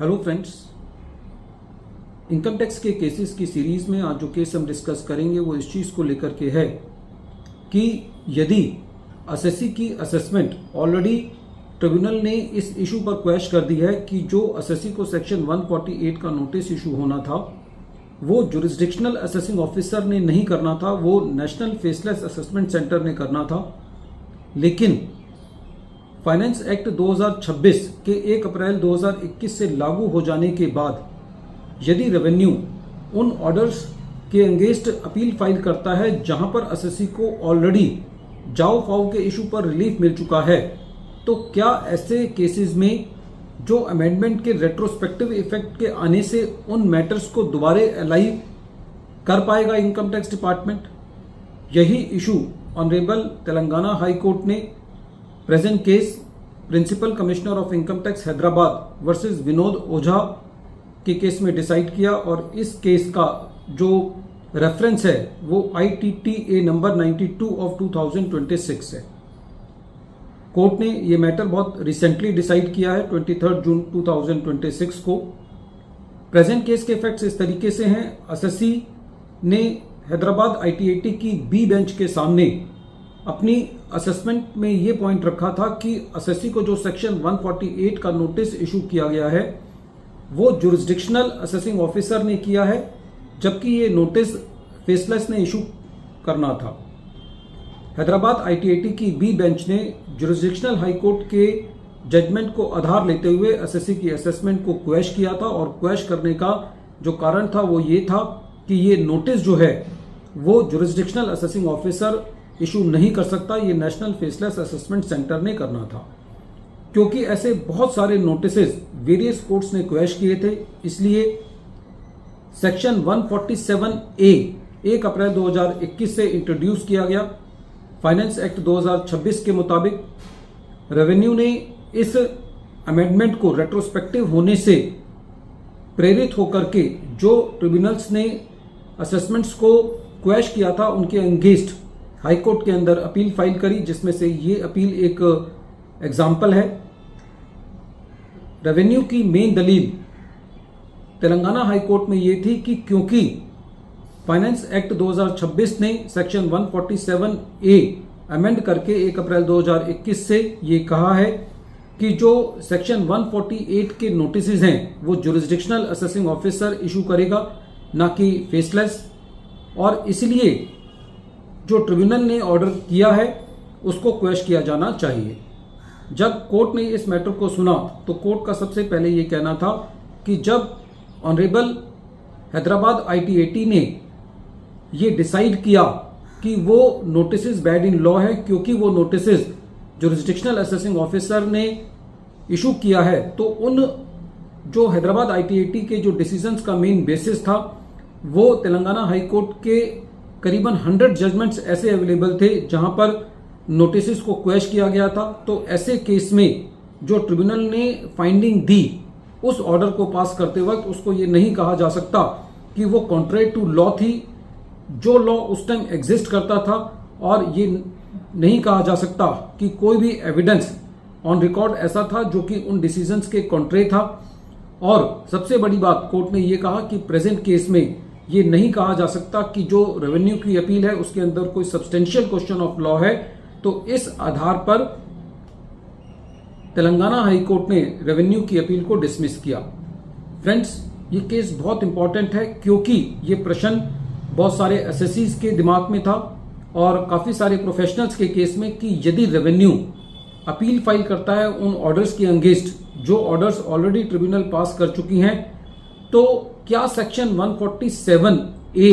Hello friends, income tax के cases की series में आज जो केस हम डिस्कस करेंगे वो इस चीज़ को लेकर के है कि यदि एसएससी की असेसमेंट ऑलरेडी ट्रिब्यूनल ने इस इशू पर क्वेश्चन कर दी है कि जो एसएससी को सेक्शन 148 का नोटिस इशू होना था वो जुरिस्डिक्शनल असेसिंग ऑफिसर ने नहीं करना था, वो नेशनल फेसलेस असेसमेंट सेंटर ने करना था। लेकिन फाइनेंस एक्ट 2026 के 1 अप्रैल 2021 से लागू हो जाने के बाद यदि रेवेन्यू उन ऑर्डर्स के अगेंस्ट अपील फाइल करता है जहां पर एसएससी को ऑलरेडी जाओ फाओ के इशू पर रिलीफ मिल चुका है, तो क्या ऐसे केसेस में जो अमेंडमेंट के रेट्रोस्पेक्टिव इफेक्ट के आने से उन मैटर्स को दोबारे अलाइव कर पाएगा इनकम टैक्स डिपार्टमेंट? यही issue honourable Telangana high court ने present case principal commissioner of income tax Hyderabad versus Vinod Ojha के केस में डिसाइड किया और इस केस का जो रेफरेंस है वो ITTA नंबर 92 ऑफ 2026 है। कोर्ट ने ये मैटर बहुत रिसेंटली डिसाइड किया है 23 जून 2026 को। प्रेजेंट केस के फैक्ट्स इस तरीके से हैं। एसएससी ने हैदराबाद ITAT की बी बेंच के सामने अपनी असेसमेंट में ये पॉइंट रखा था कि एसएससी को जो सेक्शन 148 का नोटिस इशू किया गया है वो जुरिस्डिक्शनल असेसिंग ऑफिसर ने किया है, जबकि ये नोटिस फेसलेस ने इशू करना था। हैदराबाद ITAT की बी बेंच ने जुरिस्डिक्शनल हाई कोर्ट के जजमेंट को आधार लेते हुए एसएससी की असेसमेंट को क्वेश किया था और क्वेश करने का जो कारण था वो ये था कि ये नोटिस जो है वो जुरिस्डिक्शनल असेसिंग ऑफिसर इशू नहीं कर सकता, ये नेशनल फेसलेस असेसमेंट सेंटर ने करना था। क्योंकि ऐसे बहुत सारे नोटिसेस वेरियस कोर्ट्स ने क्वेश किए थे, इसलिए सेक्शन 147A 1 अप्रैल 2021 से इंट्रोड्यूस किया गया। फाइनेंस एक्ट 2026 के मुताबिक रेवेन्यू ने इस अमेंडमेंट को रेट्रोस्पेक्टिव होने से प्रेरित होकर के जो ट्रिब्यूनल्स ने असेसमेंट्स को क्वेश किया था उनके अगेंस्ट हाई कोर्ट के अंदर अपील फाइल करी, जिसमें से ये अपील एक एग्जाम्पल है। रेवेन्यू की मेन दलील तेलंगाना हाई कोर्ट में ये थी कि क्योंकि फाइनेंस एक्ट 2026 ने सेक्शन 147A अमेंड करके 1 अप्रैल 2021 से ये कहा है कि जो सेक्शन 148 के नोटिसेस हैं वो जुरिस्डिक्शनल असेसिंग ऑफिसर इशू करेगा, ना कि फेसलेस, और इसलिए जो ट्रिब्यूनल ने ऑर्डर किया है उसको क्वेश किया जाना चाहिए। जब कोर्ट ने इस मैटर को सुना तो कोर्ट का सबसे पहले ये कहना था कि जब ऑनरेबल हैदराबाद ITAT ने ये डिसाइड किया कि वो नोटिसेस बैड इन लॉ है क्योंकि वो नोटिसेस जुरिस्डिक्शनल असेसिंग ऑफिसर ने इशू किया है, तो उन जो हैदराबाद ITAT के जो डिसीजंस का मेन बेसिस था वो तेलंगाना हाई कोर्ट के करीबन 100 जजमेंट्स ऐसे अवेलेबल थे जहां पर नोटिसेस को क्वेश किया गया था। तो ऐसे केस में जो ट्रिब्यूनल ने फाइंडिंग दी उस ऑर्डर को पास करते वक्त उसको ये नहीं कहा जा सकता कि वो कॉन्ट्रेरी टू लॉ थी, जो लॉ उस टाइम एग्जिस्ट करता था, और ये नहीं कहा जा सकता कि कोई भी एविडेंस ऑन रिकॉर्ड ऐसा था जो कि उन डिसीजंस के कॉन्ट्रेरी था। और सबसे बड़ी बात कोर्ट ने ये कहा कि प्रेजेंट केस में ये नहीं कहा जा सकता कि जो रेवेन्यू की अपील है उसके अंदर कोई सब्सटेंशियल क्वेश्चन ऑफ लॉ है। तो इस आधार पर तेलंगाना हाई कोर्ट ने रेवेन्यू की अपील को डिसमिस किया। फ्रेंड्स, ये केस बहुत इंपॉर्टेंट है क्योंकि ये प्रश्न बहुत सारे एसएससीज के दिमाग में था और काफी सारे प्रोफेशनल्स के केस में कि यदि रेवेन्यू अपील फाइल करता है उन ऑर्डर्स के अगेंस्ट जो ऑर्डर्स ऑलरेडी ट्रिब्यूनल पास कर चुकी हैं, तो क्या सेक्शन 147A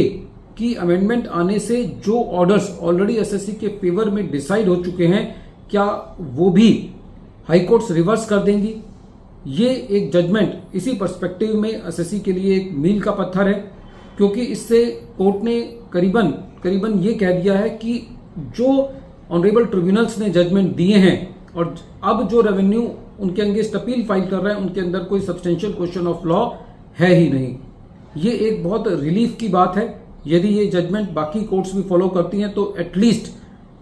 की अमेंडमेंट आने से जो ऑर्डर्स ऑलरेडी एसएससी के फेवर में डिसाइड हो चुके हैं क्या वो भी हाई कोर्ट्स रिवर्स कर देंगी? ये एक जजमेंट इसी पर्सपेक्टिव में एसएससी के लिए एक मील का पत्थर है, क्योंकि इससे कोर्ट ने करीबन ये कह दिया है कि जो ऑनरेबल ट्रिब्यूनल्स ने जजमेंट दिए हैं और अब जो रेवेन्यू उनके अगेंस्ट अपील फाइल कर रहे हैं उनके अंदर कोई सब्सटेंशियल क्वेश्चन ऑफ लॉ है ही नहीं। ये एक बहुत रिलीफ की बात है। यदि ये जजमेंट बाकी कोर्ट्स भी फॉलो करती हैं तो एटलीस्ट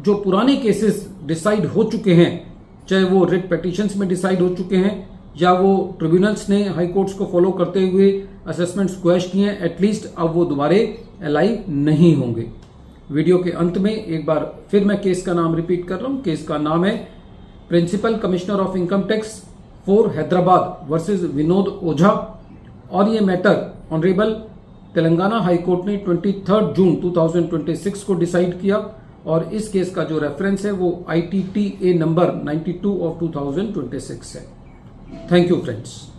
जो पुराने केसेस डिसाइड हो चुके हैं, चाहे वो रिट पिटीशंस में डिसाइड हो चुके हैं या वो ट्रिब्यूनल्स ने हाई कोर्ट्स को फॉलो करते हुए असेसमेंट्स क्वेश किए हैं, एटलीस्ट अब वो दोबारे अलाइव नहीं होंगे। वीडियो के अंत में एक बार फिर मैं केस का नाम रिपीट कर रहा हूं। केस का नाम है principal commissioner of income tax for Hyderabad versus Vinod Ojha, और ये matter honourable Telangana high court ने 23 जून 2026 को डिसाइड किया, और इस केस का जो रेफरेंस है वो ITTA नंबर 92 ऑफ 2026 है। Thank you friends.